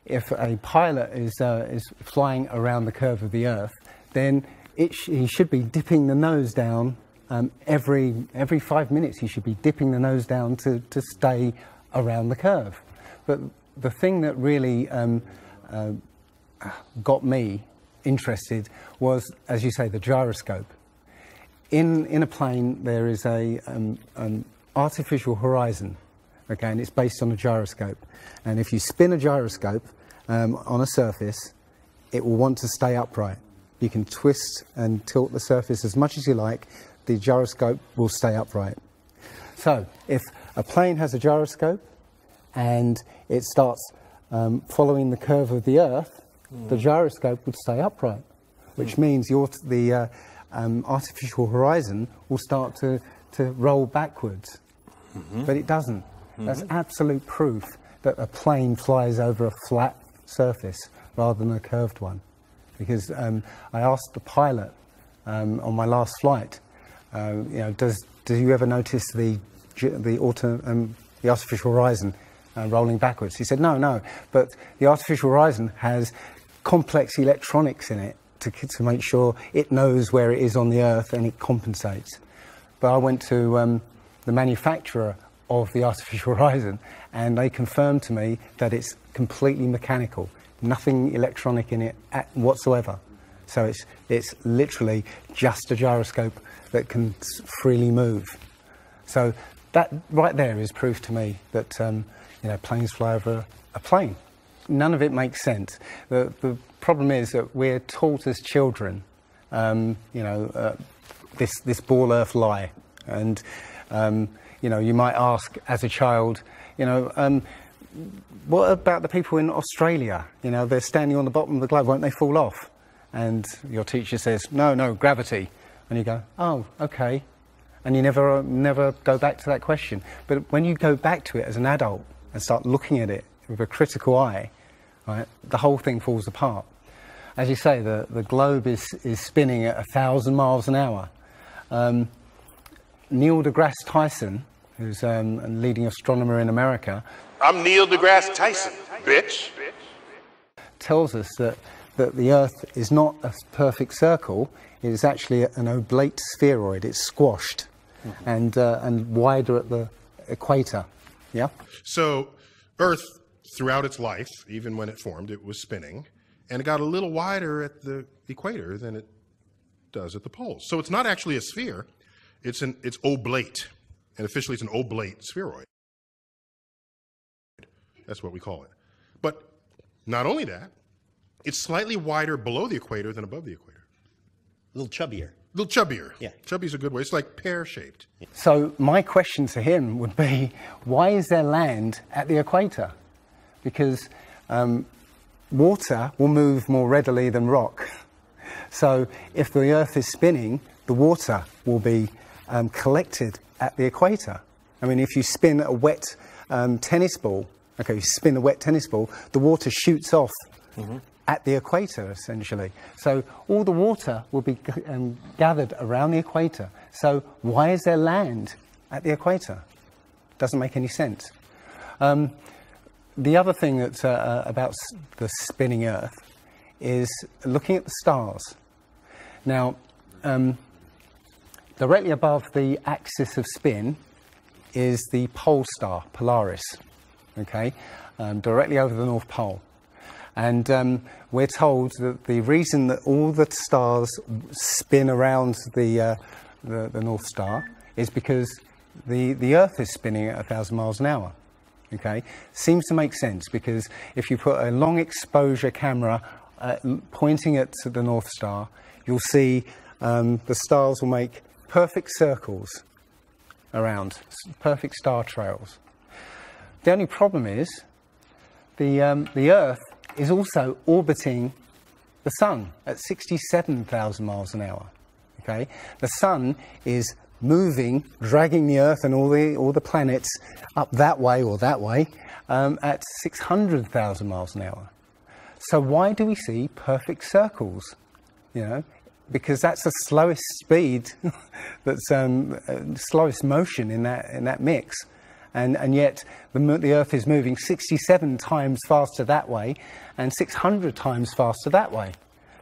if a pilot is flying around the curve of the Earth, then he should be dipping the nose down every 5 minutes. He should be dipping the nose down to stay around the curve. But the thing that really got me interested was, as you say, the gyroscope. In a plane, there is an artificial horizon, okay, and it's based on a gyroscope. And if you spin a gyroscope on a surface, it will want to stay upright. You can twist and tilt the surface as much as you like, the gyroscope will stay upright. So if a plane has a gyroscope and it starts following the curve of the Earth, the gyroscope would stay upright, which means the artificial horizon will start to roll backwards. But it doesn't. That's absolute proof that a plane flies over a flat surface rather than a curved one. Because I asked the pilot on my last flight, do you ever notice the artificial horizon rolling backwards? He said, no, but the artificial horizon has complex electronics in it to make sure it knows where it is on the Earth and it compensates. But I went to the manufacturer of the artificial horizon and they confirmed to me that it's completely mechanical, nothing electronic in it whatsoever. So it's literally just a gyroscope that can freely move. So that right there is proof to me that planes fly over a plane. None of it makes sense. The problem is that we're taught as children, this ball Earth lie, and you might ask as a child, what about the people in Australia? They're standing on the bottom of the globe, won't they fall off? And your teacher says, no, gravity. And you go, oh, okay. And you never go back to that question. But when you go back to it as an adult and start looking at it with a critical eye, right, the whole thing falls apart. As you say, the globe is spinning at 1,000 miles an hour. Neil deGrasse Tyson, who's a leading astronomer in America, I'm Neil deGrasse Tyson, bitch. Tells us that the Earth is not a perfect circle. It is actually an oblate spheroid. It's squashed and wider at the equator. Yeah. So Earth, throughout its life, even when it formed, it was spinning, and it got a little wider at the equator than it does at the poles. So it's not actually a sphere. It's oblate, and officially it's an oblate spheroid. That's what we call it. But not only that, it's slightly wider below the equator than above the equator. A little chubbier. A little chubbier. Yeah. Chubby is a good way. It's like pear-shaped. So my question to him would be, why is there land at the equator? Because water will move more readily than rock. So if the Earth is spinning, the water will be collected at the equator. I mean, if you spin a wet tennis ball, you spin a wet tennis ball, the water shoots off at the equator, essentially. So all the water will be gathered around the equator. So why is there land at the equator? Doesn't make any sense. The other thing that's about the spinning Earth is looking at the stars. Now, directly above the axis of spin is the pole star, Polaris, directly over the North Pole. And we're told that the reason that all the stars spin around the North Star is because the Earth is spinning at 1,000 miles an hour. Seems to make sense, because if you put a long exposure camera pointing at the North Star, you'll see the stars will make perfect circles around, perfect star trails. The only problem is the Earth is also orbiting the Sun at 67,000 miles an hour. The Sun is moving, dragging the Earth and all the planets up that way or that way at 600,000 miles an hour. So why do we see perfect circles? Because that's the slowest speed, that's slowest motion in that mix, And yet the Earth is moving 67 times faster that way and 600 times faster that way.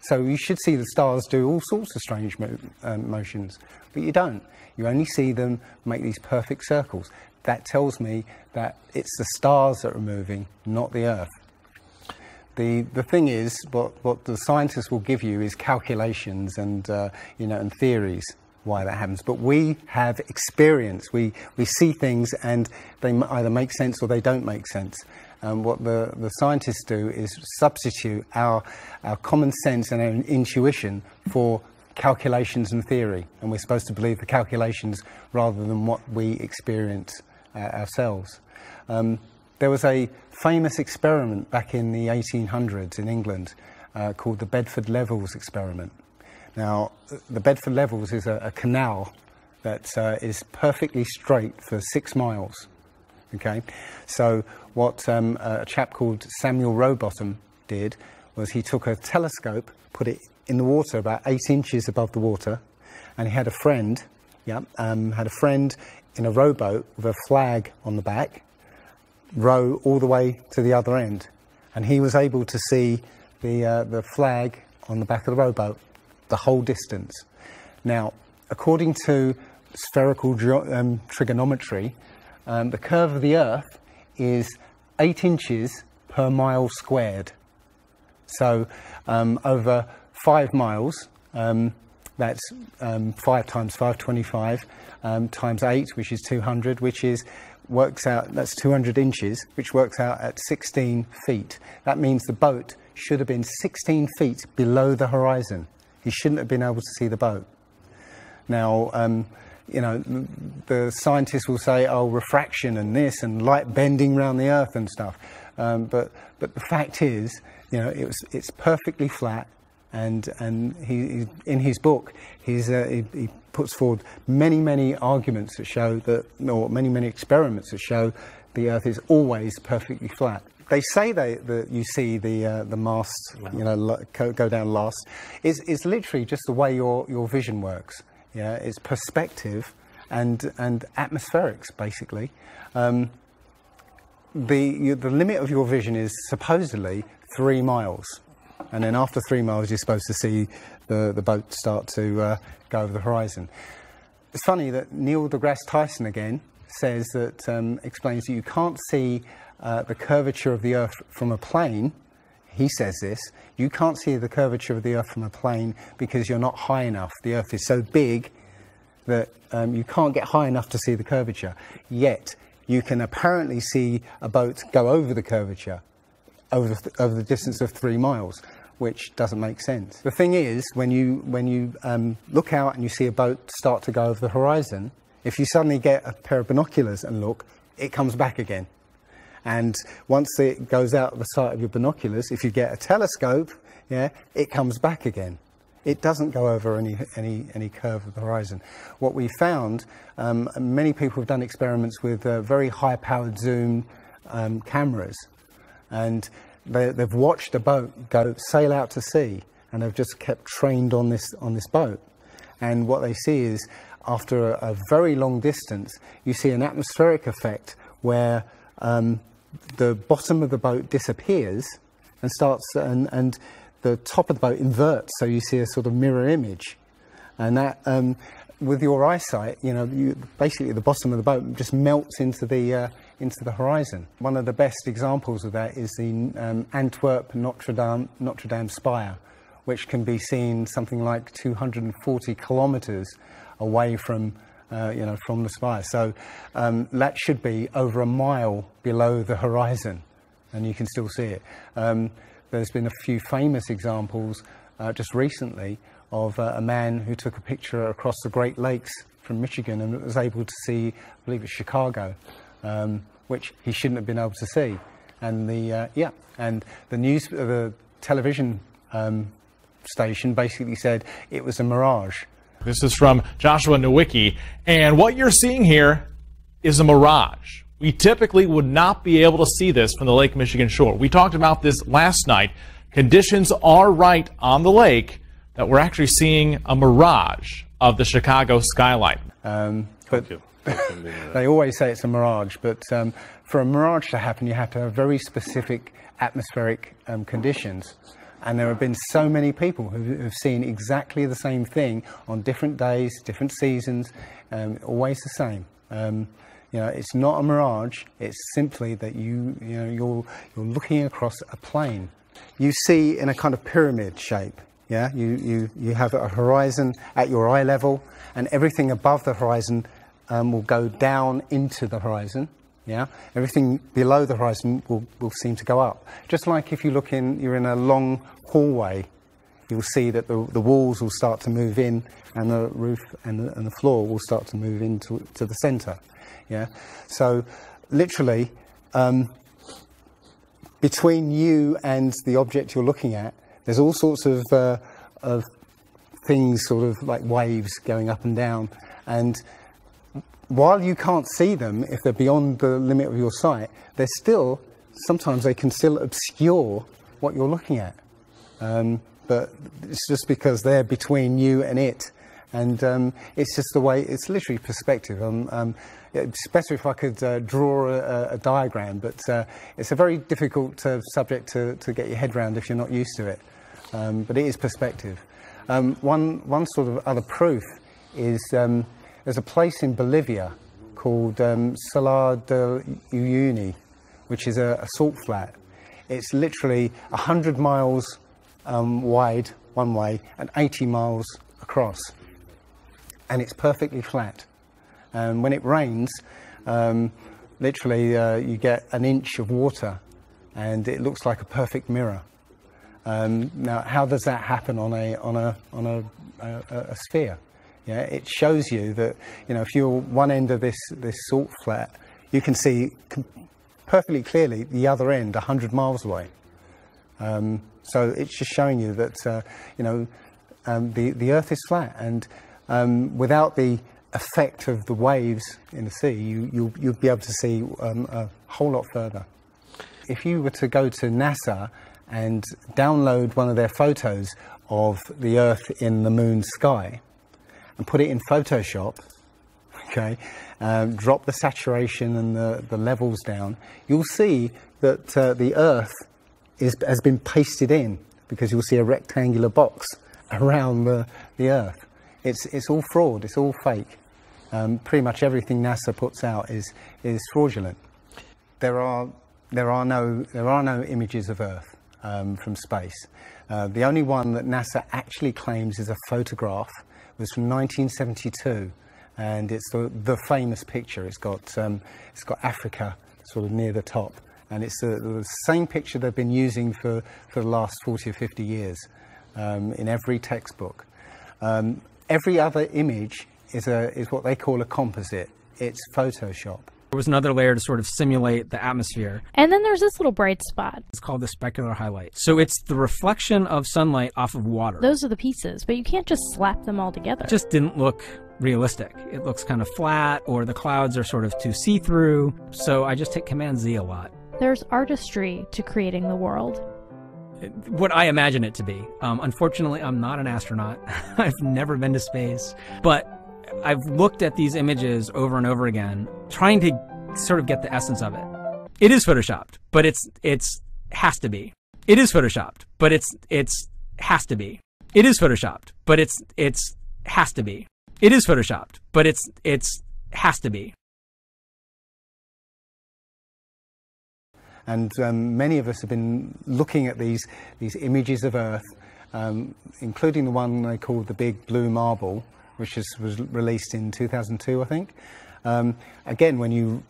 So you should see the stars do all sorts of strange motions, but you don't. You only see them make these perfect circles. That tells me that it's the stars that are moving, not the Earth. The thing is, what the scientists will give you is calculations and and theories why that happens. But we have experience. We see things and they either make sense or they don't make sense. What the scientists do is substitute our common sense and our intuition for calculations and theory, and we're supposed to believe the calculations rather than what we experience ourselves. There was a famous experiment back in the 1800s in England called the Bedford Levels experiment. Now, the Bedford Levels is a canal that is perfectly straight for 6 miles. Okay, so what a chap called Samuel Rowbottom did was he took a telescope, put it in the water about 8 inches above the water, and he had a friend, in a rowboat with a flag on the back, row all the way to the other end, and he was able to see the flag on the back of the rowboat the whole distance. Now, according to spherical trigonometry, the curve of the Earth is 8 inches per mile squared. So over 5 miles, that's 5 times 5, 25, times 8, which is 200, works out, that's 200 inches, which works out at 16 feet. That means the boat should have been 16 feet below the horizon. He shouldn't have been able to see the boat. Now, the scientists will say, oh, refraction and this and light bending around the Earth and stuff. But the fact is, it's perfectly flat. And he in his book, he puts forward many arguments that show that, or many experiments that show the Earth is always perfectly flat. They say that you see the mast, go down last. It's literally just the way your vision works. Yeah, it's perspective and atmospherics basically. The limit of your vision is supposedly 3 miles. And then after 3 miles, you're supposed to see the boat start to go over the horizon. It's funny that Neil deGrasse Tyson again says that, explains that you can't see the curvature of the Earth from a plane. He says this, you can't see the curvature of the Earth from a plane because you're not high enough. The Earth is so big that you can't get high enough to see the curvature. Yet, you can apparently see a boat go over the curvature over the distance of 3 miles, which doesn't make sense. The thing is, when you look out and you see a boat start to go over the horizon, if you suddenly get a pair of binoculars and look, it comes back again. And once it goes out of the sight of your binoculars, if you get a telescope, it comes back again. It doesn't go over any curve of the horizon. What we found, many people have done experiments with very high-powered zoom cameras, and they've watched a boat sail out to sea, and they've just kept trained on this boat. And what they see is, after a very long distance, you see an atmospheric effect where the bottom of the boat disappears and and the top of the boat inverts, so you see a sort of mirror image. And that, with your eyesight, basically the bottom of the boat just melts into the horizon. One of the best examples of that is the Antwerp Notre Dame spire, which can be seen something like 240 kilometers away from the spire. So that should be over a mile below the horizon, and you can still see it. There's been a few famous examples just recently of a man who took a picture across the Great Lakes from Michigan and was able to see, I believe it's Chicago, which he shouldn't have been able to see. And the television station basically said it was a mirage. This is from Joshua Nowicki, and what you're seeing here is a mirage. We typically would not be able to see this from the Lake Michigan shore. We talked about this last night. Conditions are right on the lake that we're actually seeing a mirage of the Chicago skyline. But They always say it's a mirage, but for a mirage to happen, you have to have very specific atmospheric conditions. And there have been so many people who have seen exactly the same thing on different days, different seasons, always the same. You know, it's not a mirage. It's simply that you're looking across a plane. You see in a kind of pyramid shape. Yeah, you have a horizon at your eye level, and everything above the horizon will go down into the horizon. Yeah, everything below the horizon will seem to go up. Just like if you look you're in a long hallway, you'll see that the walls will start to move in, and the roof and the floor will start to move into the centre. Yeah, so literally between you and the object you're looking at, there's all sorts of things, sort of like waves going up and down, and while you can't see them, if they're beyond the limit of your sight, sometimes they can still obscure what you're looking at. But it's just because they're between you and it. And it's just the way, it's literally perspective. It's better if I could draw a diagram, but it's a very difficult subject to get your head around if you're not used to it. But it is perspective. One sort of other proof is there's a place in Bolivia called Salar de Uyuni, which is a salt flat. It's literally 100 miles wide one way and 80 miles across. And it's perfectly flat. When it rains, literally you get an inch of water and it looks like a perfect mirror. Now, how does that happen on a sphere? Yeah, it shows you that, you know, if you're one end of this salt flat, you can see perfectly clearly the other end 100 miles away. So it's just showing you that you know, the Earth is flat, and without the effect of the waves in the sea, you'll be able to see a whole lot further. If you were to go to NASA and download one of their photos of the Earth in the moon's sky and put it in Photoshop, okay, drop the saturation and the levels down, you'll see that the Earth has been pasted in, because you'll see a rectangular box around the Earth. It's all fraud, it's all fake. Pretty much everything NASA puts out is fraudulent. There are no images of Earth from space. The only one that NASA actually claims is a photograph was from 1972, and it's the famous picture. It's got Africa sort of near the top, and it's the same picture they've been using for the last 40 or 50 years in every textbook. Every other image is what they call a composite. It's Photoshop. There was another layer to sort of simulate the atmosphere. And then there's this little bright spot. It's called the specular highlight. So it's the reflection of sunlight off of water. Those are the pieces, but you can't just slap them all together. It just didn't look realistic. It looks kind of flat, or the clouds are sort of too see-through. So I just hit Command-Z a lot. There's artistry to creating the world. What I imagine it to be. Unfortunately, I'm not an astronaut. I've never been to space. But I've looked at these images over and over again, trying to sort of get the essence of it. It is photoshopped, but it's has to be. It is photoshopped, but it's has to be. It is photoshopped, but it's has to be. It is photoshopped, but it's has to be. And many of us have been looking at these images of Earth, including the one they called the Big Blue Marble, which was released in 2002, I think. Again, when you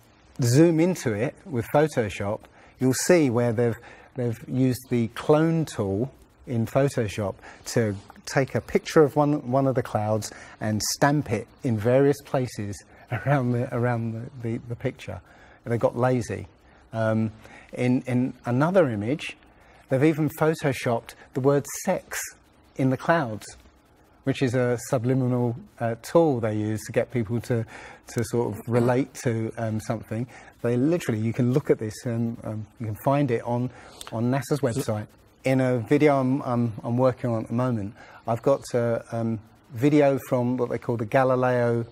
zoom into it with Photoshop, you'll see where they've used the clone tool in Photoshop to take a picture of one of the clouds and stamp it in various places around the picture. They got lazy. In another image, they've even photoshopped the word sex in the clouds, which is a subliminal tool they use to get people to sort of relate to something. They literally, you can look at this and you can find it on NASA's website. In a video I'm working on at the moment, I've got a video from what they call the Galileo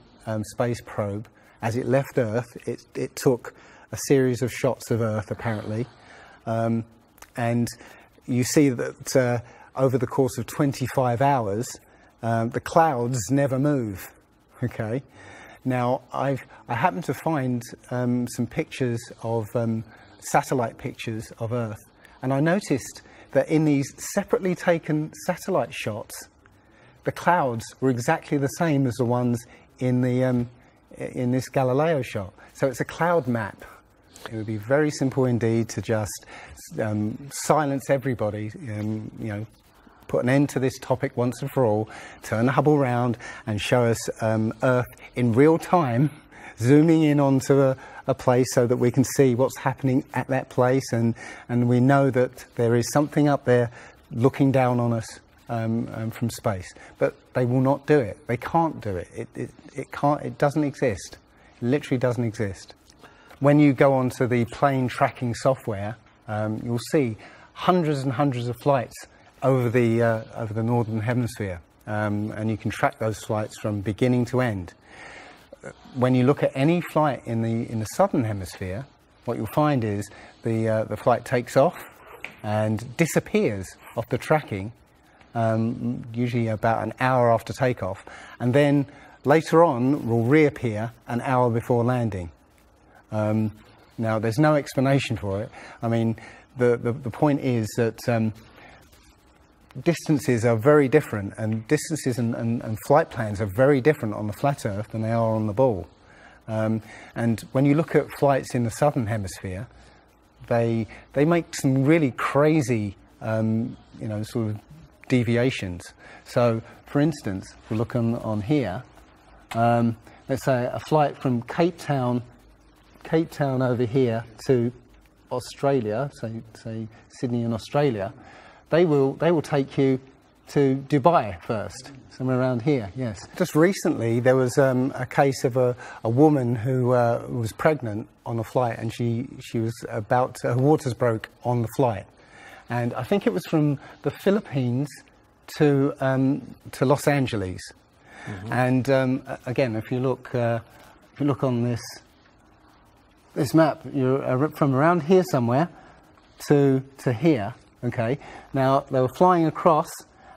space probe, as it left Earth, it took a series of shots of Earth, apparently. And you see that over the course of 25 hours, the clouds never move. Okay. Now, I happened to find some pictures of satellite pictures of Earth, and I noticed that in these separately taken satellite shots, the clouds were exactly the same as the ones in this Galileo shot. So it's a cloud map. It would be very simple indeed to just silence everybody, put an end to this topic once and for all, turn the Hubble round and show us Earth in real time, zooming in onto a place so that we can see what's happening at that place, and we know that there is something up there looking down on us from space. But they will not do it. They can't do it. It doesn't exist. It literally doesn't exist. When you go onto the plane tracking software, you'll see hundreds and hundreds of flights over the northern hemisphere, and you can track those flights from beginning to end. When you look at any flight in the southern hemisphere, what you'll find is the flight takes off and disappears off the tracking, usually about an hour after takeoff, and then later on will reappear an hour before landing. Now, there's no explanation for it. I mean, the point is that distances are very different, and distances and flight plans are very different on the flat Earth than they are on the ball. And when you look at flights in the southern hemisphere, they make some really crazy, sort of deviations. So, for instance, if we look on here, let's say a flight from Cape Town over here to Australia, say Sydney in Australia, they will take you to Dubai first, somewhere around here, yes. Just recently there was a case of a woman who was pregnant on a flight, and she was her waters broke on the flight. And I think it was from the Philippines to Los Angeles. Mm-hmm. And again, if you look on this map, you're from around here somewhere to here. Okay. Now they were flying across,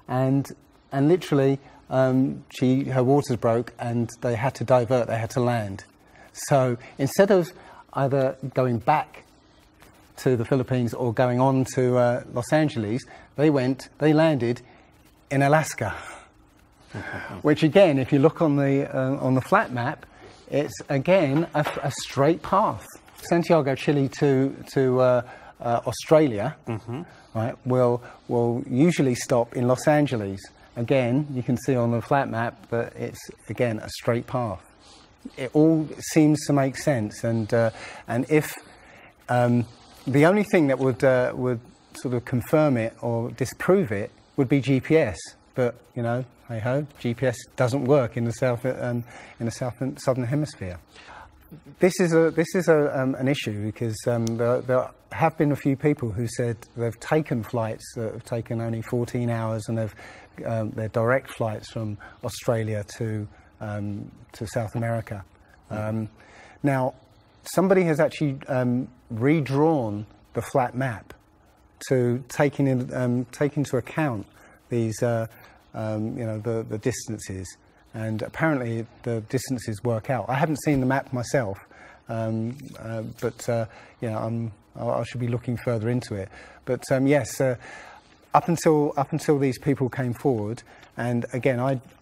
and literally her waters broke, and they had to divert. They had to land. So instead of either going back to the Philippines or going on to Los Angeles, they landed in Alaska. Which again, if you look on the flat map, it's again a straight path. Santiago, Chile to Australia, mm-hmm. right, will usually stop in Los Angeles. Again, you can see on the flat map that it's again a straight path. It all seems to make sense, and if the only thing that would sort of confirm it or disprove it would be GPS, but hey ho, GPS doesn't work in the southern hemisphere. This is an issue because there have been a few people who said they've taken flights that have taken only 14 hours, and they're direct flights from Australia to South America. Now, somebody has actually redrawn the flat map to take into account these the distances, and apparently the distances work out. I haven't seen the map myself, but I should be looking further into it. But yes, up until these people came forward, and again,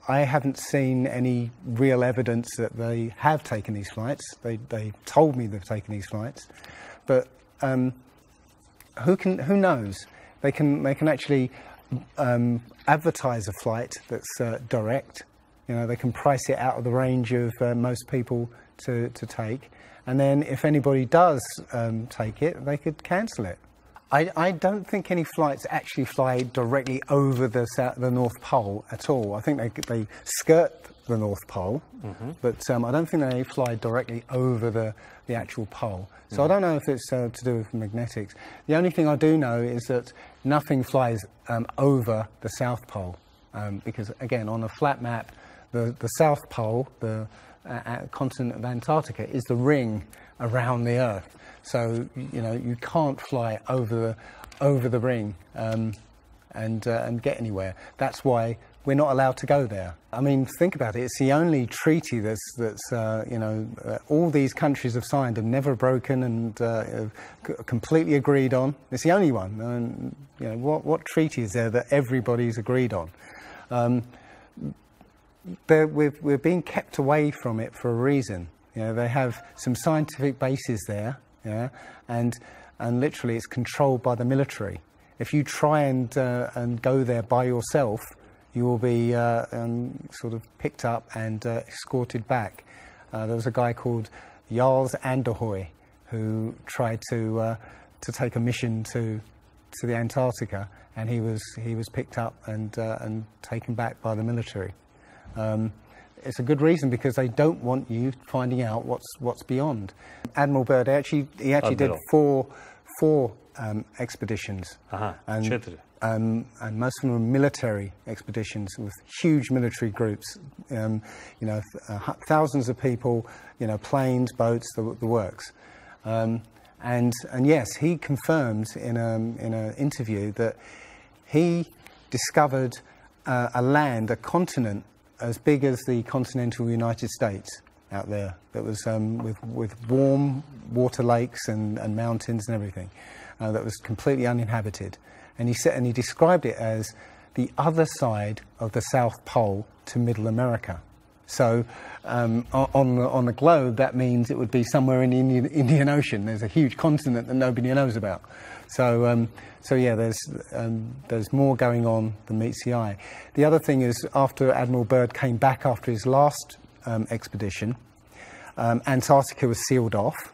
I haven't seen any real evidence that they have taken these flights. They told me they've taken these flights, but who knows? They can actually advertise a flight that's direct. They can price it out of the range of most people to take, and then if anybody does take it, they could cancel it. I don't think any flights actually fly directly over the North Pole at all. I think they skirt the North Pole, mm-hmm. but I don't think they fly directly over the actual pole. So mm-hmm. I don't know if it's to do with magnetics. The only thing I do know is that nothing flies over the South Pole, because again, on a flat map, the South Pole, the continent of Antarctica is the ring around the Earth. So you can't fly over the ring and get anywhere. That's why we're not allowed to go there. I mean, think about it. It's the only treaty that's all these countries have signed and never broken and completely agreed on. It's the only one. And what treaty is there that everybody's agreed on? We're being kept away from it for a reason. They have some scientific bases there, and literally it's controlled by the military. If you try and go there by yourself, you will be sort of picked up and escorted back. There was a guy called Jarls Anderhoy who tried to take a mission to the Antarctica, and he was picked up and taken back by the military. It's a good reason, because they don't want you finding out what's beyond. Admiral Byrd he actually did four expeditions, and most of them were military expeditions with huge military groups. Thousands of people, planes, boats, the works. And yes, he confirmed in an interview that he discovered a continent as big as the continental United States out there, that was with warm water lakes and mountains and everything, that was completely uninhabited. And he described it as the other side of the South Pole to Middle America. So on the globe, that means it would be somewhere in the Indian Ocean. There's a huge continent that nobody knows about. So yeah, there's more going on than meets the eye. The other thing is, after Admiral Byrd came back after his last expedition, Antarctica was sealed off,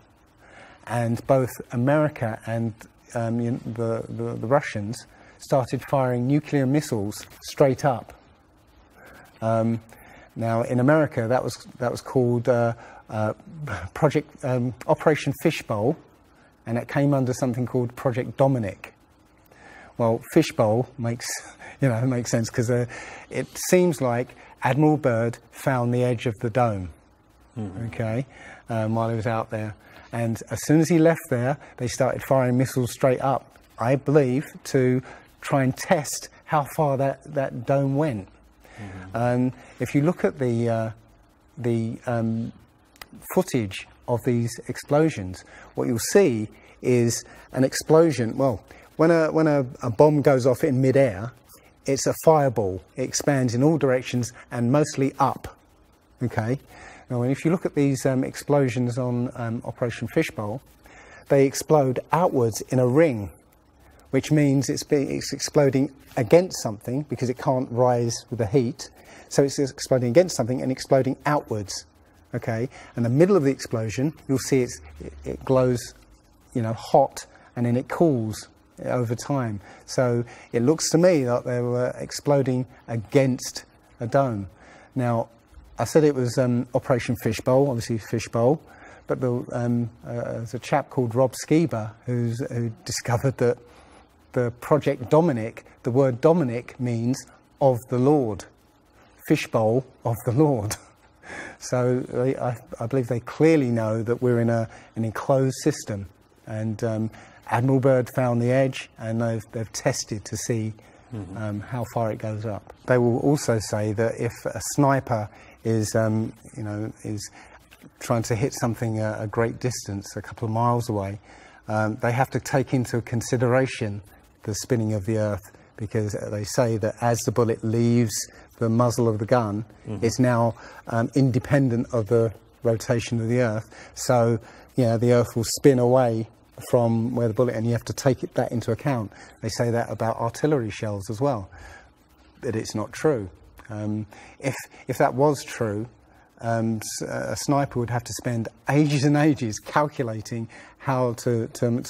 and both America and the Russians started firing nuclear missiles straight up. Now, in America, that was called Operation Fishbowl, and it came under something called Project Dominic. Well, Fishbowl makes sense, because it seems like Admiral Byrd found the edge of the dome, while he was out there. And as soon as he left there, they started firing missiles straight up, I believe, to try and test how far that dome went. If you look at the footage of these explosions, what you'll see is an explosion. Well, when a bomb goes off in midair, it's a fireball. It expands in all directions and mostly up. Okay. Now, if you look at these explosions on Operation Fishbowl, they explode outwards in a ring, which means it's exploding against something, because it can't rise with the heat. So it's exploding against something and exploding outwards. Okay, and the middle of the explosion, you'll see it glows, hot, and then it cools over time. So it looks to me like they were exploding against a dome. Now, I said it was Operation Fishbowl, obviously Fishbowl, but there's a chap called Rob Skiba who discovered that the Project Dominic, the word Dominic means of the Lord, Fishbowl of the Lord. So I believe they clearly know that we're in an enclosed system, and Admiral Byrd found the edge, and they've tested to see how far it goes up. They will also say that if a sniper is trying to hit something a great distance, a couple of miles away, they have to take into consideration the spinning of the Earth, because they say that as the bullet leaves the muzzle of the gun, it's now independent of the rotation of the Earth. So, the Earth will spin away from where the bullet, and you have to take that into account. They say that about artillery shells as well, but it's not true. If that was true, a sniper would have to spend ages and ages calculating how to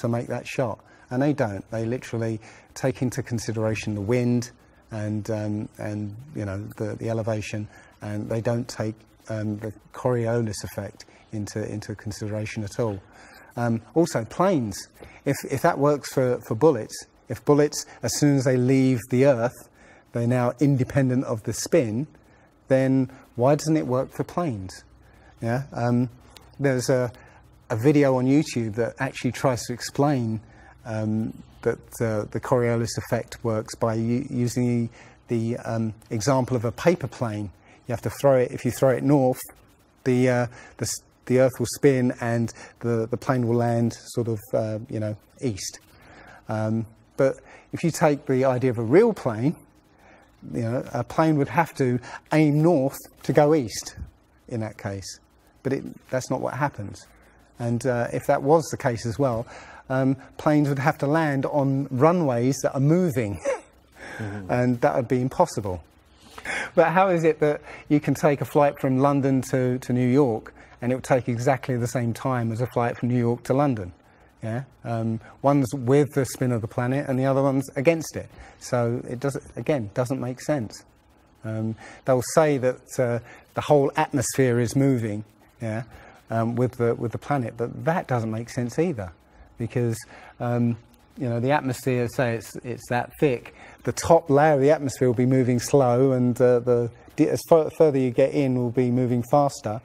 make that shot, and they don't. They literally take into consideration the wind and the elevation, and they don't take the Coriolis effect into consideration at all. Also, planes. If that works for bullets, if bullets, as soon as they leave the Earth, they're now independent of the spin, then why doesn't it work for planes? Yeah, there's a video on YouTube that actually tries to explain that the Coriolis effect works by using the example of a paper plane. You have to throw it. If you throw it north, the Earth will spin and the plane will land sort of east. But if you take the idea of a real plane, a plane would have to aim north to go east in that case. But that's not what happens. And if that was the case as well, planes would have to land on runways that are moving. And that would be impossible. But how is it that you can take a flight from London to New York and it will take exactly the same time as a flight from New York to London? Yeah, one's with the spin of the planet and the other one's against it. So it doesn't make sense. They'll say that the whole atmosphere is moving, yeah, with the planet, but that doesn't make sense either, because the atmosphere, say it's that thick, the top layer of the atmosphere will be moving slow, and as further you get in, will be moving faster.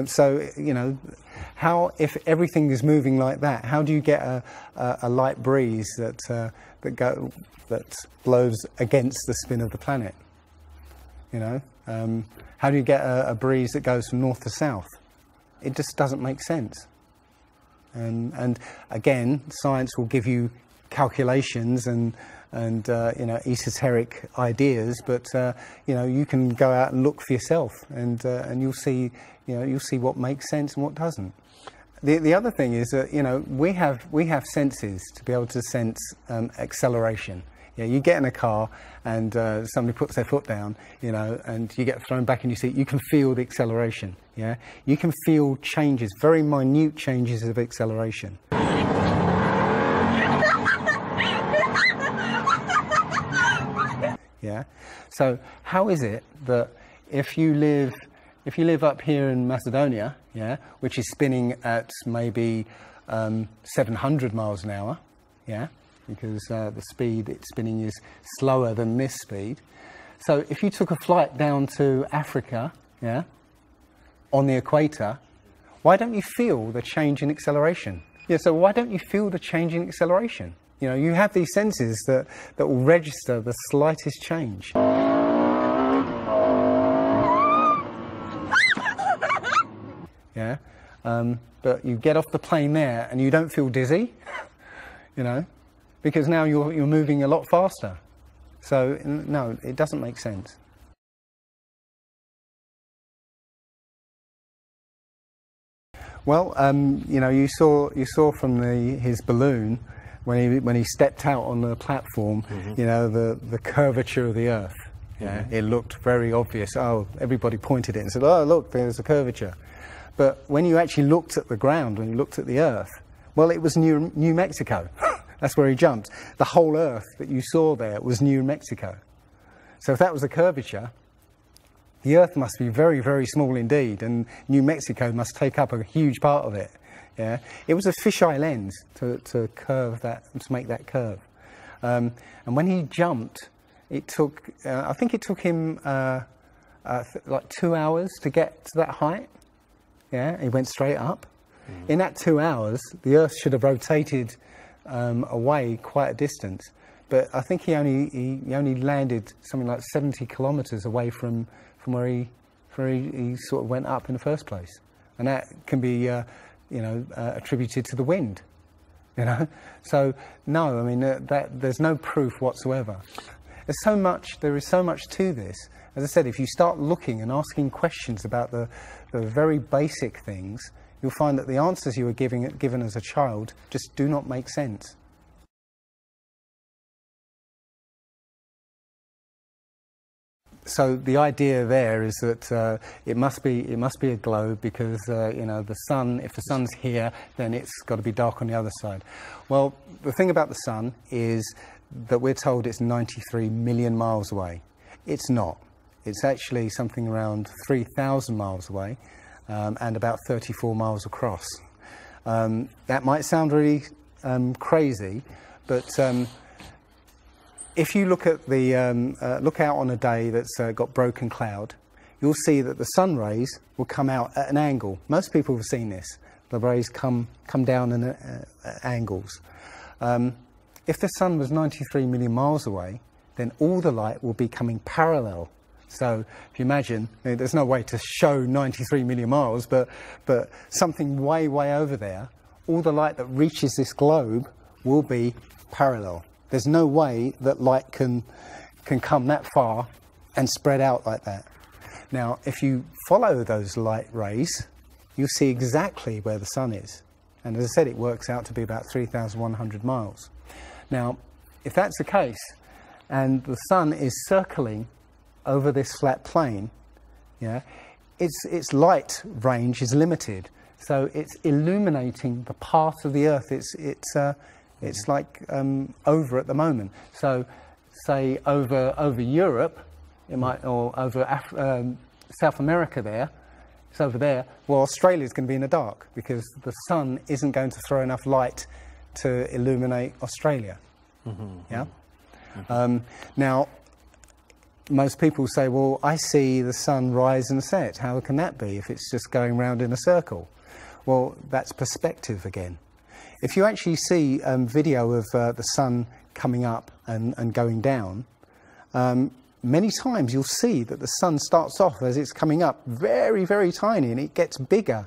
So how, if everything is moving like that, how do you get a light breeze that blows against the spin of the planet? How do you get a breeze that goes from north to south? It just doesn't make sense. And again, science will give you calculations and esoteric ideas, but you can go out and look for yourself, and you'll see what makes sense and what doesn't. The other thing is that we have senses to be able to sense acceleration. Yeah, you get in a car and somebody puts their foot down, and you get thrown back in your seat. You can feel the acceleration. Yeah, you can feel changes, very minute changes of acceleration. Yeah. So how is it that if you live up here in Macedonia, yeah, which is spinning at maybe 700 miles an hour, yeah, because the speed it's spinning is slower than this speed. So if you took a flight down to Africa, yeah, on the equator, why don't you feel the change in acceleration? Yeah, so why don't you feel the change in acceleration? You have these senses that will register the slightest change. Yeah, but you get off the plane there and you don't feel dizzy, because now you're moving a lot faster. So no, it doesn't make sense. Well, you saw from his balloon when he stepped out on the platform, the curvature of the Earth. Yeah, it looked very obvious. Oh, everybody pointed it and said, "Oh, look, there's a curvature." But when you actually looked at the ground, when you looked at the Earth, well, it was New Mexico. That's where he jumped. The whole Earth that you saw there was New Mexico. So if that was a curvature, the Earth must be very, very small indeed, and New Mexico must take up a huge part of it. Yeah, it was a fisheye lens to curve that, to make that curve. And when he jumped, it took, I think it took him like 2 hours to get to that height. Yeah, he went straight up. In that 2 hours, the Earth should have rotated away quite a distance. But I think he only landed something like 70 kilometers away from where he sort of went up in the first place. And that can be attributed to the wind. So no, I mean there's no proof whatsoever. There is so much to this. As I said, if you start looking and asking questions about the very basic things, you'll find that the answers you were given as a child just do not make sense. So the idea there is that it must be a globe because the sun. If the sun's here, then it's got to be dark on the other side. Well, the thing about the sun is that we're told it's 93 million miles away. It's not. It's actually something around 3,000 miles away, and about 34 miles across. That might sound really crazy, but if you look at look out on a day that's got broken cloud, you'll see that the sun rays will come out at an angle. Most people have seen this. The rays come down at angles. If the sun was 93 million miles away, then all the light will be coming parallel. So if you imagine, there's no way to show 93 million miles, but something way, way over there, all the light that reaches this globe will be parallel. There's no way that light can come that far and spread out like that. Now, if you follow those light rays, you'll see exactly where the sun is. And as I said, it works out to be about 3,100 miles. Now, if that's the case, and the sun is circling over this flat plane, yeah, its light range is limited. So it's illuminating the path of the Earth. It's like over at the moment. So, say over Europe, it might, or over South America there, it's over there. Well, Australia's going to be in the dark because the sun isn't going to throw enough light to illuminate Australia. Mm-hmm. Yeah. Mm-hmm. Now, most people say, well, I see the sun rise and set. How can that be if it's just going round in a circle? Well, that's perspective again. If you actually see video of the sun coming up and going down, many times you'll see that the sun starts off as it's coming up very, very tiny, and it gets bigger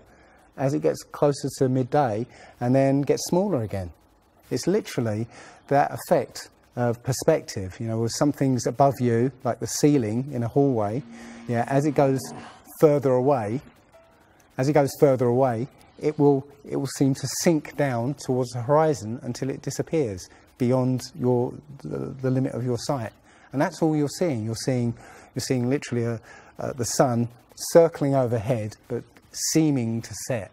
as it gets closer to midday and then gets smaller again. It's literally that effect of perspective, you know, with something's above you, like the ceiling in a hallway, yeah, as it goes further away, it will seem to sink down towards the horizon until it disappears beyond the limit of your sight. And that's all you're seeing. You're seeing literally the sun circling overhead, but seeming to set.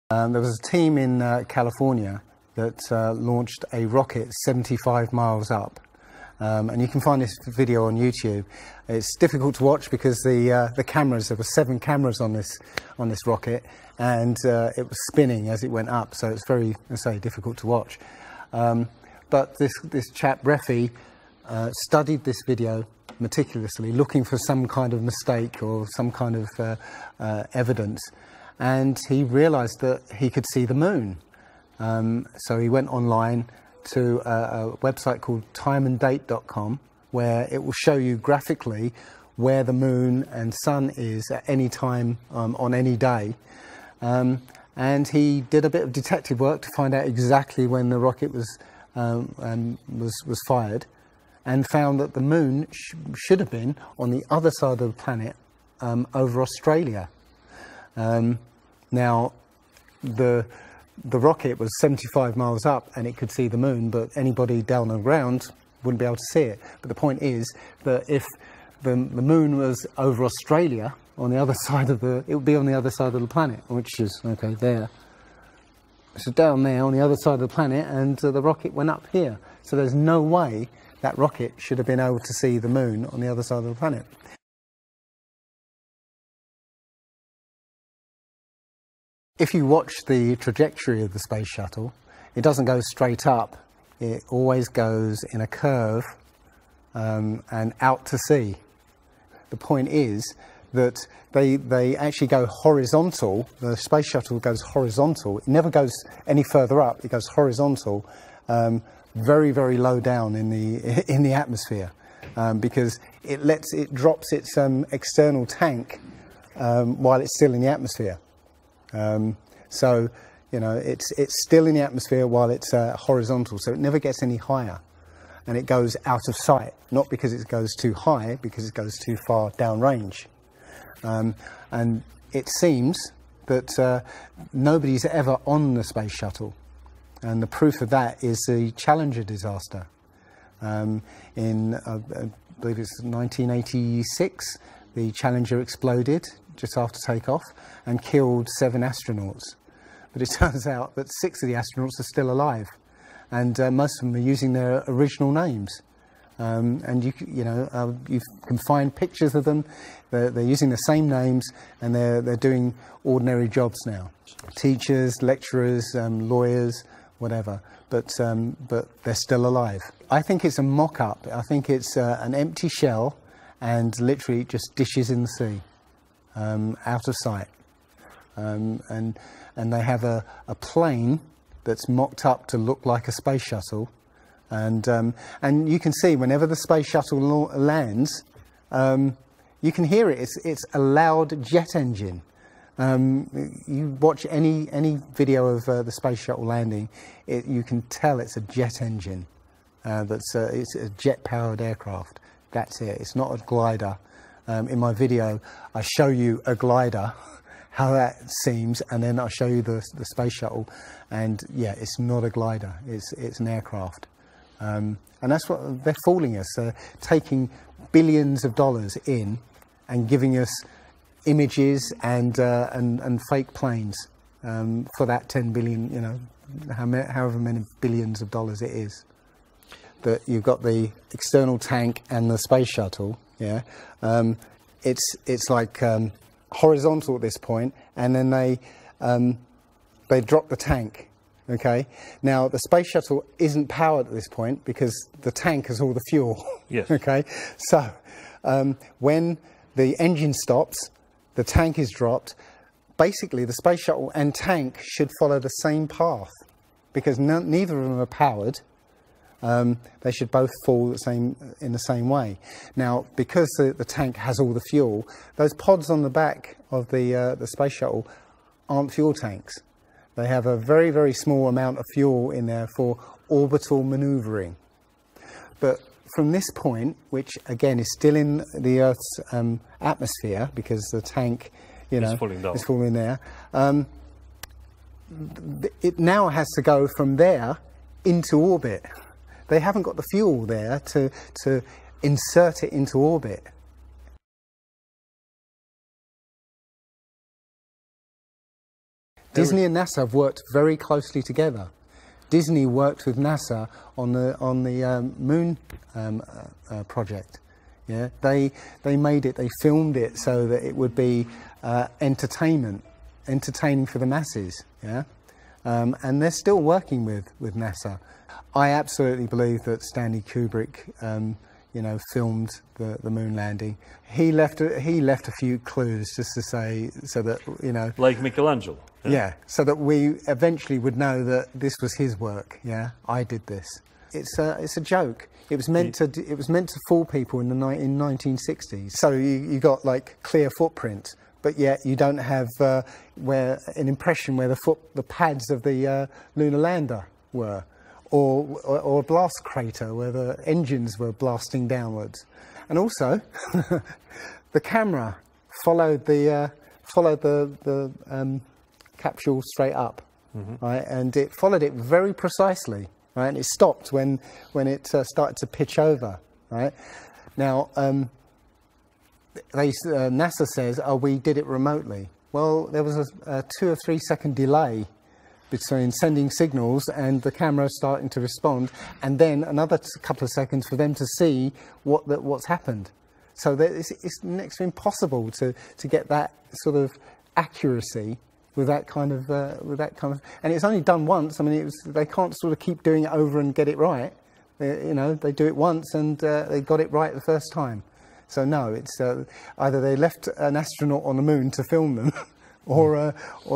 There was a team in California that launched a rocket 75 miles up. And you can find this video on YouTube. It's difficult to watch because the cameras, there were 7 cameras on this rocket, and it was spinning as it went up, so it's very, let's say, difficult to watch. But this chap, Refi, studied this video meticulously, looking for some kind of mistake or some kind of evidence, and he realized that he could see the moon. So he went online to a website called timeanddate.com, where it will show you graphically where the moon and sun is at any time on any day. And he did a bit of detective work to find out exactly when the rocket was fired, and found that the moon should have been on the other side of the planet, over Australia. Now, the rocket was 75 miles up and it could see the moon, but anybody down on the ground wouldn't be able to see it. But the point is that if the moon was over Australia, on the other side of it would be on the other side of the planet, which is, okay, there. So down there on the other side of the planet, and the rocket went up here. So there's no way that rocket should have been able to see the moon on the other side of the planet. If you watch the trajectory of the space shuttle, it doesn't go straight up. It always goes in a curve and out to sea. The point is that they actually go horizontal. The space shuttle goes horizontal. It never goes any further up. It goes horizontal, very, very low down in the atmosphere, because it drops its external tank while it's still in the atmosphere. So, you know, it's still in the atmosphere while it's horizontal, so it never gets any higher, and it goes out of sight, not because it goes too high, because it goes too far downrange. And it seems that nobody's ever on the space shuttle, and the proof of that is the Challenger disaster. In, I believe it's 1986, the Challenger exploded just after takeoff and killed 7 astronauts. But it turns out that 6 of the astronauts are still alive, and most of them are using their original names. And you can find pictures of them. They're using the same names, and they're doing ordinary jobs now. Teachers, lecturers, lawyers, whatever, but they're still alive. I think it's a mock-up. I think it's an empty shell and literally just dishes in the sea, out of sight. And they have a plane that's mocked up to look like a space shuttle, and you can see whenever the space shuttle lands, you can hear it. It's a loud jet engine. You watch any video of the space shuttle landing, you can tell it's a jet engine. It's a jet-powered aircraft. That's it. It's not a glider. In my video, I show you a glider, how that seems, and then I show you the space shuttle, and yeah, it's not a glider. It's an aircraft, and that's what they're fooling us. Taking billions of dollars in and giving us images and fake planes for that 10 billion, you know, however many billions of dollars it is. That you've got the external tank and the space shuttle, yeah. It's like horizontal at this point, and then they drop the tank. Okay. Now the space shuttle isn't powered at this point because the tank has all the fuel. Yes. Okay. So when the engine stops, the tank is dropped. Basically, the space shuttle and tank should follow the same path because neither of them are powered. They should both fall in the same way. Now, because the tank has all the fuel, those pods on the back of the space shuttle aren't fuel tanks. They have a very, very small amount of fuel in there for orbital manoeuvring. But from this point, which again is still in the Earth's atmosphere because the tank, you know, is falling there, it now has to go from there into orbit. They haven't got the fuel there to insert it into orbit. Disney and NASA have worked very closely together. Disney worked with NASA on the moon project. Yeah, they made it. They filmed it so that it would be entertaining for the masses. Yeah, and they're still working with NASA. I absolutely believe that Stanley Kubrick, you know, filmed the moon landing. He left a few clues just to say, so that, you know, like Michelangelo. Yeah, so that we eventually would know that this was his work. Yeah, I did this. It's a joke. It was meant to fool people in 1960s. So you got like clear footprints, but yet you don't have where an impression where the pads of the lunar lander were. Or a blast crater where the engines were blasting downwards, and also the camera followed the capsule straight up, right, and it followed it very precisely, right, and it stopped when it started to pitch over, right. Now NASA says, oh, we did it remotely. Well, there was a 2 or 3 second delay between sending signals and the camera starting to respond, and then another couple of seconds for them to see what's happened. So it's next to impossible to get that sort of accuracy with that kind of and it's only done once. I mean, they can't sort of keep doing it over and get it right. You know, they do it once and they got it right the first time. So no, it's either they left an astronaut on the moon to film them, or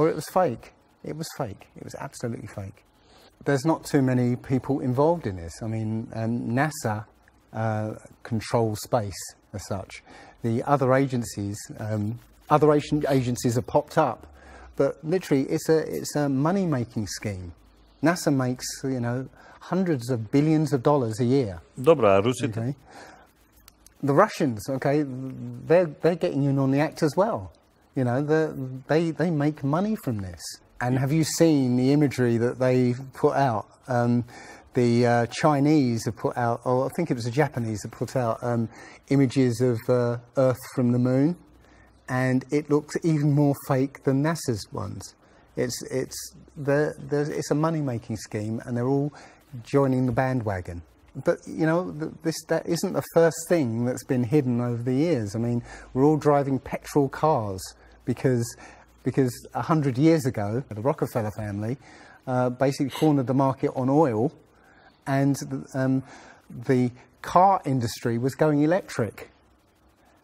it was fake. It was fake. It was absolutely fake. There's not too many people involved in this. I mean, NASA controls space as such. The other agencies have popped up, but literally it's a money-making scheme. NASA makes, you know, hundreds of billions of dollars a year. Dobra, Rusi. Okay. The Russians, okay, they're getting in on the act as well. You know, they make money from this. And have you seen the imagery that they put out? The Chinese have put out, or I think it was the Japanese that put out images of Earth from the moon, and it looks even more fake than NASA's ones. It's a money-making scheme, and they're all joining the bandwagon. But you know, that isn't the first thing that's been hidden over the years. I mean, we're all driving petrol cars because because 100 years ago, the Rockefeller family basically cornered the market on oil, and the car industry was going electric.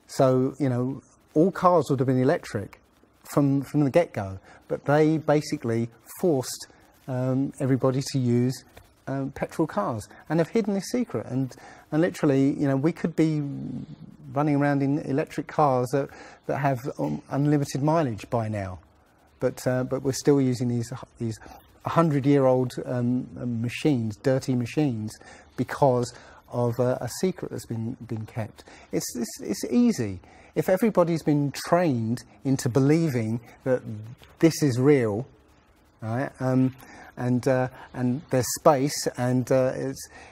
So, you know, all cars would have been electric from the get-go, but they basically forced everybody to use petrol cars, and have hidden this secret. And literally, you know, we could be running around in electric cars that have unlimited mileage by now, but we're still using these 100-year-old machines, dirty machines, because of a secret that's been kept. It's easy. If everybody's been trained into believing that this is real, right? And there's space, and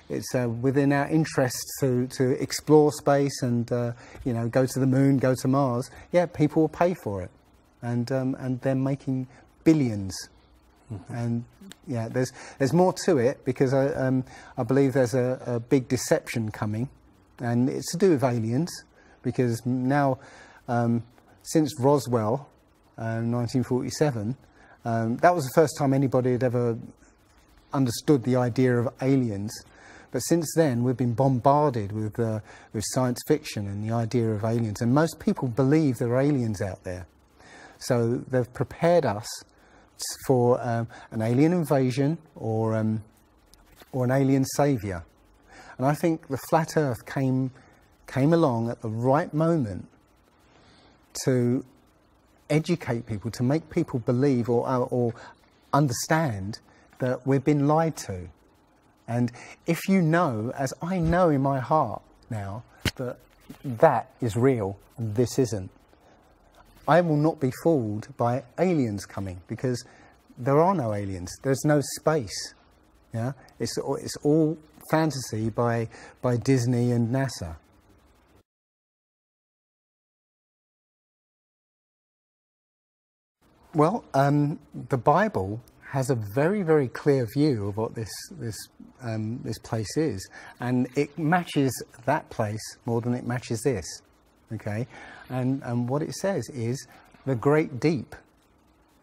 it's within our interest to explore space and you know, go to the moon, go to Mars. Yeah, people will pay for it, and they're making billions. Mm-hmm. And yeah, there's more to it, because I believe there's a big deception coming, and it's to do with aliens, because now since Roswell, 1947. That was the first time anybody had ever understood the idea of aliens. But since then, we've been bombarded with science fiction and the idea of aliens. And most people believe there are aliens out there. So they've prepared us for an alien invasion or an alien saviour. And I think the flat Earth came along at the right moment to educate people, to make people believe or understand that we've been lied to. And if you know, as I know in my heart now, that is real and this isn't, I will not be fooled by aliens coming, because there are no aliens. There's no space. Yeah, it's all fantasy by Disney and NASA. Well, the Bible has a very, very clear view of what this place is, and it matches that place more than it matches this. Okay, and what it says is the great deep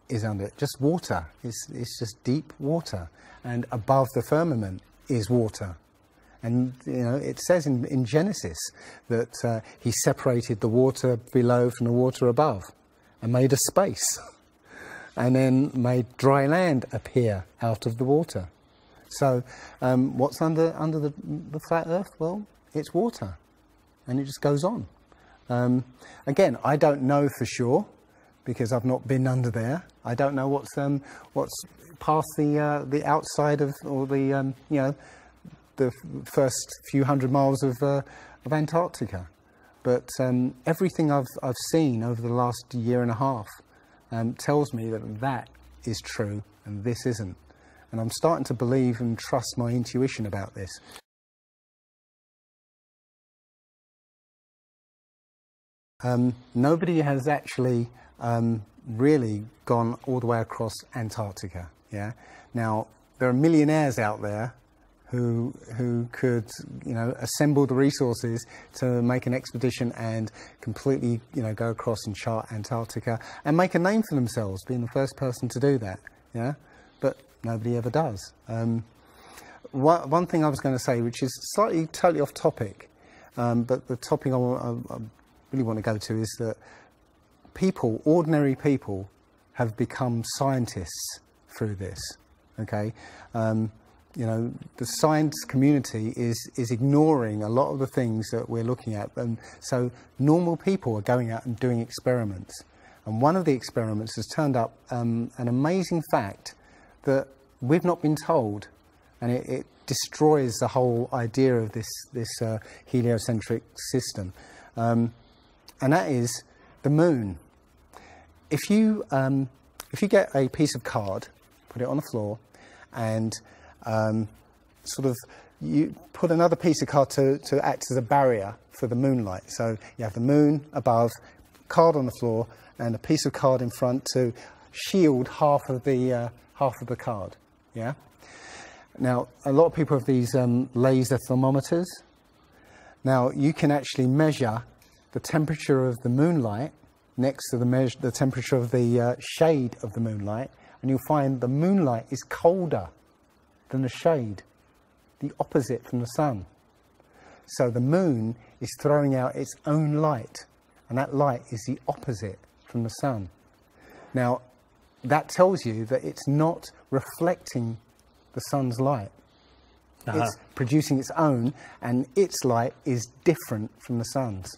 is under it, just water. It's just deep water, and above the firmament is water. And you know, it says in Genesis that he separated the water below from the water above, and made a space. And then made dry land appear out of the water. So what's under the flat Earth? Well, it's water, and it just goes on. Again, I don't know for sure, because I've not been under there. I don't know what's past the outside of, or the you know, the first few hundred miles of Antarctica. But everything I've seen over the last year and a half tells me that is true and this isn't. And I'm starting to believe and trust my intuition about this. Nobody has actually really gone all the way across Antarctica. Yeah. Now, there are millionaires out there who could, you know, assemble the resources to make an expedition and completely, you know, go across and chart Antarctica and make a name for themselves, being the first person to do that. Yeah, but nobody ever does. One thing I was going to say, which is slightly totally off topic, but the topic I really want to go to is that people, ordinary people, have become scientists through this. Okay. You know, the science community is ignoring a lot of the things that we're looking at. And so normal people are going out and doing experiments. And one of the experiments has turned up an amazing fact that we've not been told. And it destroys the whole idea of this heliocentric system. And that is the moon. If you get a piece of card, put it on the floor, and sort of you put another piece of card to act as a barrier for the moonlight. So you have the moon above, card on the floor, and a piece of card in front to shield half of the card. Yeah. Now, a lot of people have these laser thermometers. Now, you can actually measure the temperature of the moonlight next to the temperature of the shade of the moonlight, and you'll find the moonlight is colder than the shade, the opposite from the sun. So the moon is throwing out its own light, and that light is the opposite from the sun. Now, that tells you that it's not reflecting the sun's light. It's producing its own, and its light is different from the sun's.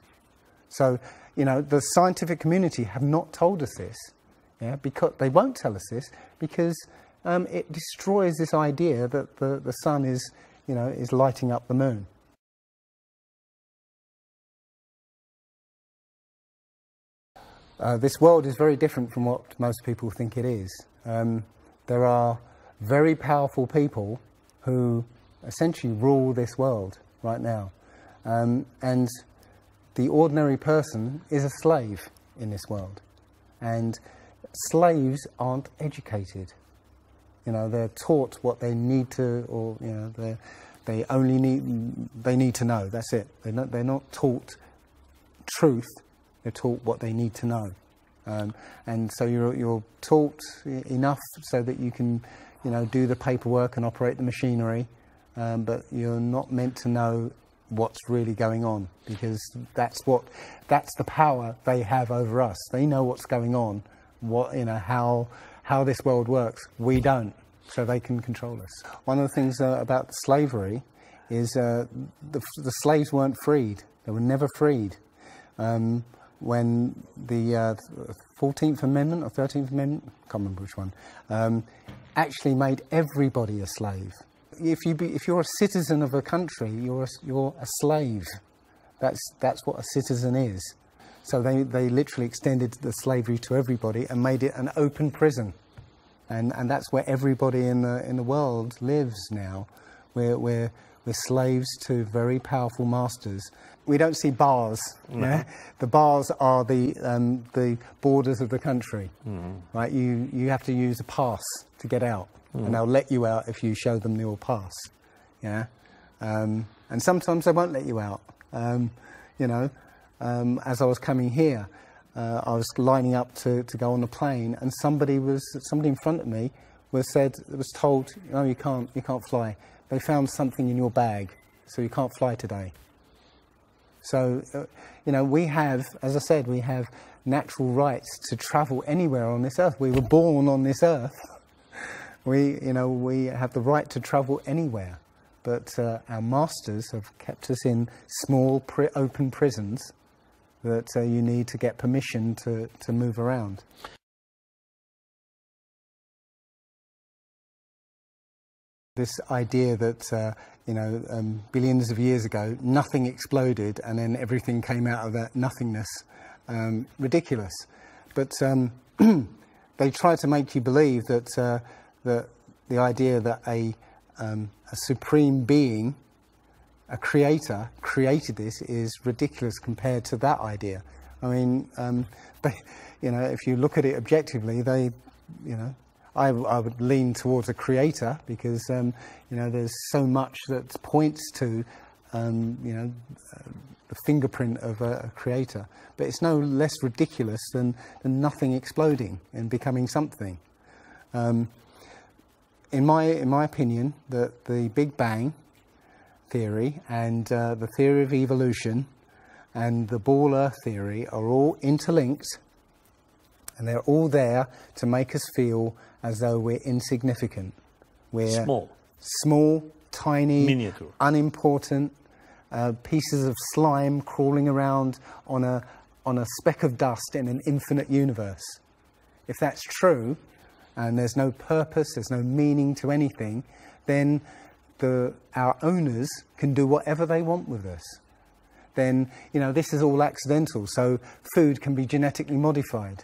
So, you know, the scientific community have not told us this, because they won't tell us this, because it destroys this idea that the sun is, you know, is lighting up the moon. This world is very different from what most people think it is. There are very powerful people who essentially rule this world right now. And the ordinary person is a slave in this world. And slaves aren't educated. You know, they're taught what they need to, or, you know, they need to know. That's it. They're not taught truth. They're taught what they need to know. And so you're taught enough so that you can, you know, do the paperwork and operate the machinery, but you're not meant to know what's really going on, because that's the power they have over us. They know what's going on, how this world works. We don't, so they can control us. One of the things about slavery is the slaves weren't freed. They were never freed. When the 14th Amendment or 13th Amendment, I can't remember which one, actually made everybody a slave. If you're a citizen of a country, you're a slave. That's what a citizen is. So they literally extended the slavery to everybody and made it an open prison, and that's where everybody in the world lives now. We're slaves to very powerful masters. We don't see bars. No. Yeah? The bars are the borders of the country, right? You have to use a pass to get out, and they'll let you out if you show them your pass. Yeah, and sometimes they won't let you out. You know, as I was coming here, I was lining up to go on the plane, and somebody in front of me was told, no, you can't fly. They found something in your bag, so you can't fly today. So, you know, we have, as I said, we have natural rights to travel anywhere on this earth. We were born on this earth. We have the right to travel anywhere. But our masters have kept us in small, open prisons that you need to get permission to move around. This idea that, billions of years ago, nothing exploded and then everything came out of that nothingness, ridiculous. But they try to make you believe that the idea that a supreme being, a creator, created this is ridiculous compared to that idea. I mean, if you look at it objectively, I would lean towards a creator, because there's so much that points to the fingerprint of a creator. But it's no less ridiculous than nothing exploding and becoming something. In my opinion, the Big Bang theory and the theory of evolution and the ball Earth theory are all interlinked, and they're all there to make us feel as though we're insignificant. We're small, tiny, miniature, unimportant pieces of slime crawling around on a speck of dust in an infinite universe. If that's true, and there's no purpose, there's no meaning to anything, then our owners can do whatever they want with us. Then, this is all accidental, so food can be genetically modified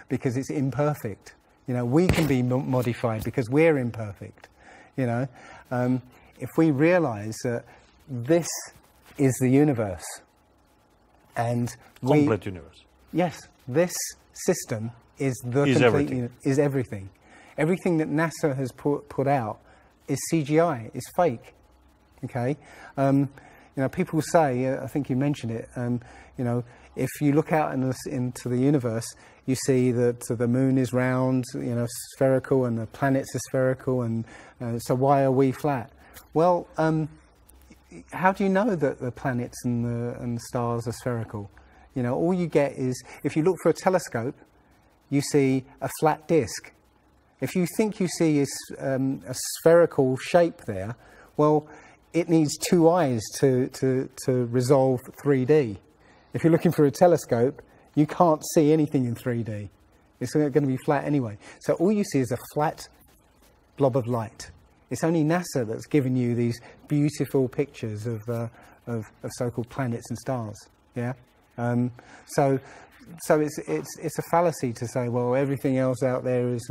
because it's imperfect. We can be modified because we're imperfect. If we realize that this is the universe, and complete universe. Yes, this system is is everything. Everything that NASA has put out is CGI, is fake. Okay, You know, people say, I think you mentioned it, you know, if you look out into the universe, you see that the moon is round, you know, spherical, and the planets are spherical, and so why are we flat? Well, how do you know that the planets and the stars are spherical? You know, all you get is, if you look for a telescope, you see a flat disk. If you think you see a spherical shape there, well, it needs two eyes to resolve 3D. If you're looking for a telescope, you can't see anything in 3D. It's going to be flat anyway. So all you see is a flat blob of light. It's only NASA that's given you these beautiful pictures of so-called planets and stars. Yeah. So it's a fallacy to say, well, everything else out there is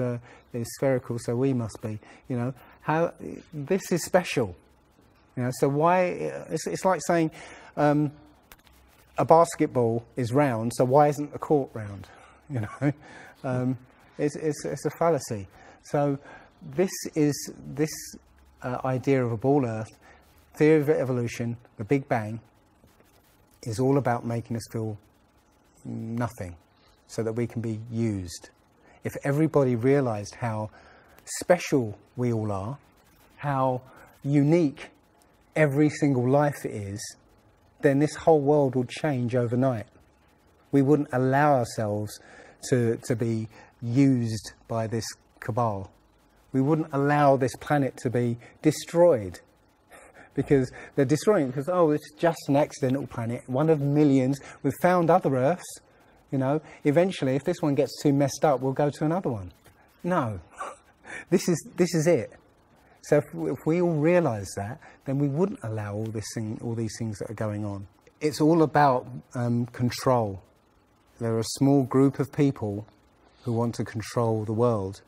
spherical, so we must be. You know, how this is special. You know, so why? It's like saying a basketball is round, so why isn't the court round? You know, it's a fallacy. So this idea of a ball Earth, theory of evolution, the Big Bang, is all about making us feel nothing, so that we can be used. If everybody realised how special we all are, how unique every single life is, then this whole world would change overnight. We wouldn't allow ourselves to be used by this cabal. We wouldn't allow this planet to be destroyed, because they're destroying it because, oh, it's just an accidental planet, one of millions. We've found other Earths, you know. Eventually, if this one gets too messed up, we'll go to another one. No, this is it. So if we all realise that, then we wouldn't allow all these things that are going on. It's all about control. There are a small group of people who want to control the world.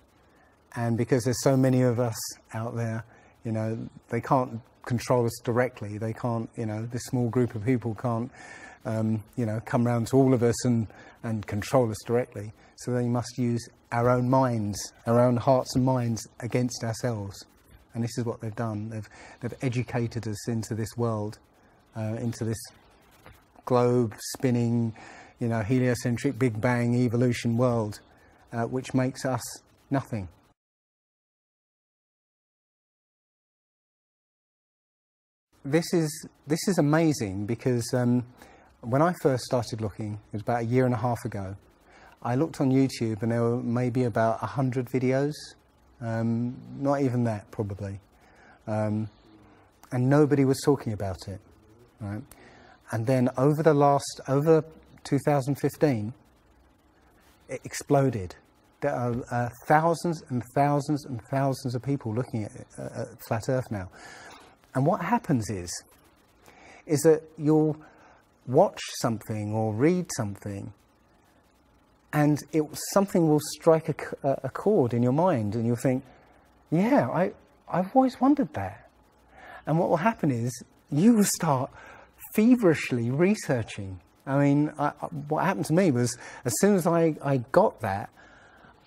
And because there's so many of us out there, you know, they can't control us directly. They can't, you know, this small group of people can't, you know, come round to all of us and control us directly. So they must use our own minds, our own hearts and minds against ourselves. And this is what they've done. They've educated us into this world, into this globe spinning, you know, heliocentric Big Bang evolution world, which makes us nothing. This is amazing because when I first started looking, it was about 1.5 years ago, I looked on YouTube and there were maybe about 100 videos, not even that probably, and nobody was talking about it, right? And then over 2015, it exploded. There are thousands and thousands and thousands of people looking at Flat Earth now. And what happens is that you'll watch something or read something, and something will strike a chord in your mind, and you'll think, yeah, I've always wondered that. And what will happen is you will start feverishly researching. I mean, what happened to me was, as soon as I got that,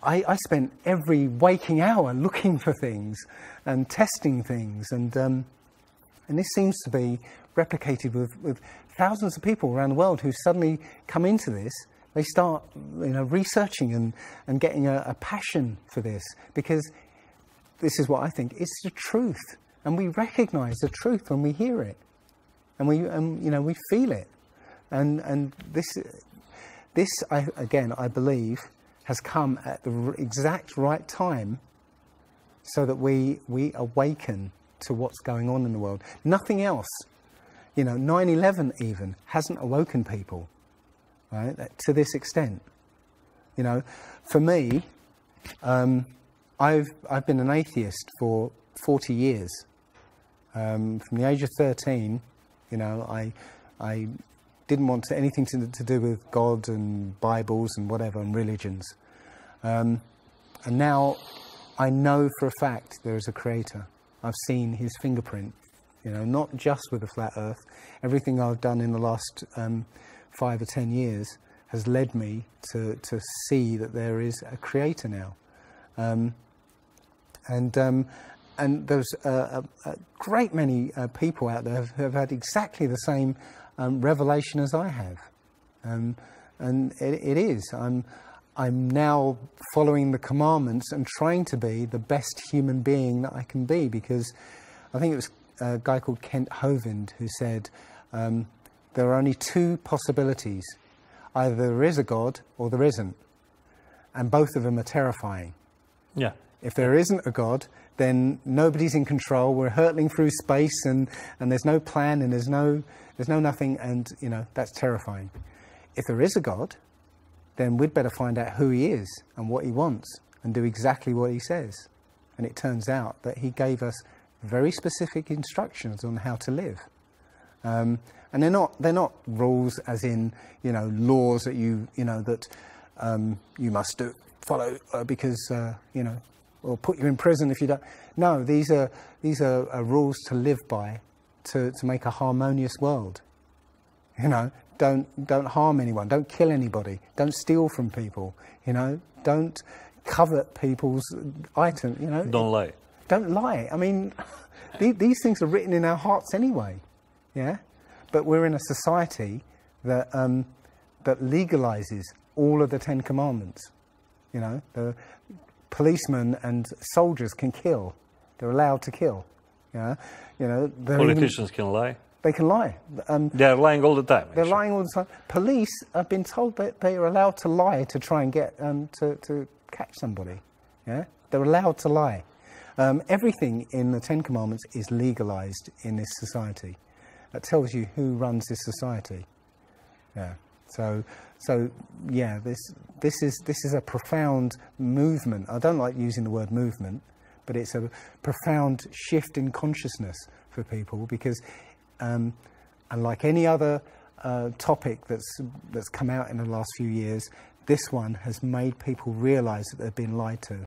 I spent every waking hour looking for things and testing things, and this seems to be replicated with thousands of people around the world who suddenly come into this. They start, you know, researching and getting a passion for this, because this is what I think, it's the truth. And we recognise the truth when we hear it. And you know, we feel it. And this I believe, has come at the exact right time, so that we awaken to what's going on in the world. Nothing else, you know, 9/11 even hasn't awoken people, right, to this extent. You know, for me, I've been an atheist for 40 years. From the age of 13, you know, I didn't want anything to do with God and Bibles and whatever and religions. And now I know for a fact there is a creator. I've seen his fingerprint, you know, not just with the Flat Earth. Everything I've done in the last 5 or 10 years has led me to see that there is a creator now. And and there's a great many people out there who have had exactly the same revelation as I have, and it is. I'm now following the commandments and trying to be the best human being that I can be, because I think it was a guy called Kent Hovind who said there are only two possibilities: either there is a God or there isn't, and both of them are terrifying. Yeah. If there isn't a God, then nobody's in control. We're hurtling through space, and there's no plan, and there's no nothing, and that's terrifying. If there is a God, then we'd better find out who he is and what he wants, and do exactly what he says. And it turns out that he gave us very specific instructions on how to live, and they're not rules as in laws that you must follow because or put you in prison if you don't. No, these are rules to live by, to make a harmonious world. Don't harm anyone, don't kill anybody, don't steal from people, don't covet people's items, Don't lie. Don't lie. I mean, these things are written in our hearts anyway, yeah? But we're in a society that that legalizes all of the 10 Commandments. The policemen and soldiers can kill. They're allowed to kill. Politicians can lie. They can lie. They're lying all the time. They're lying all the time. Police have been told that they are allowed to lie to try and get to catch somebody. Yeah, they're allowed to lie. Everything in the 10 Commandments is legalized in this society. That tells you who runs this society. Yeah. So yeah, this is a profound movement. I don't like using the word movement, but it's a profound shift in consciousness for people, because unlike any other topic that's come out in the last few years, this one has made people realise that they've been lied to.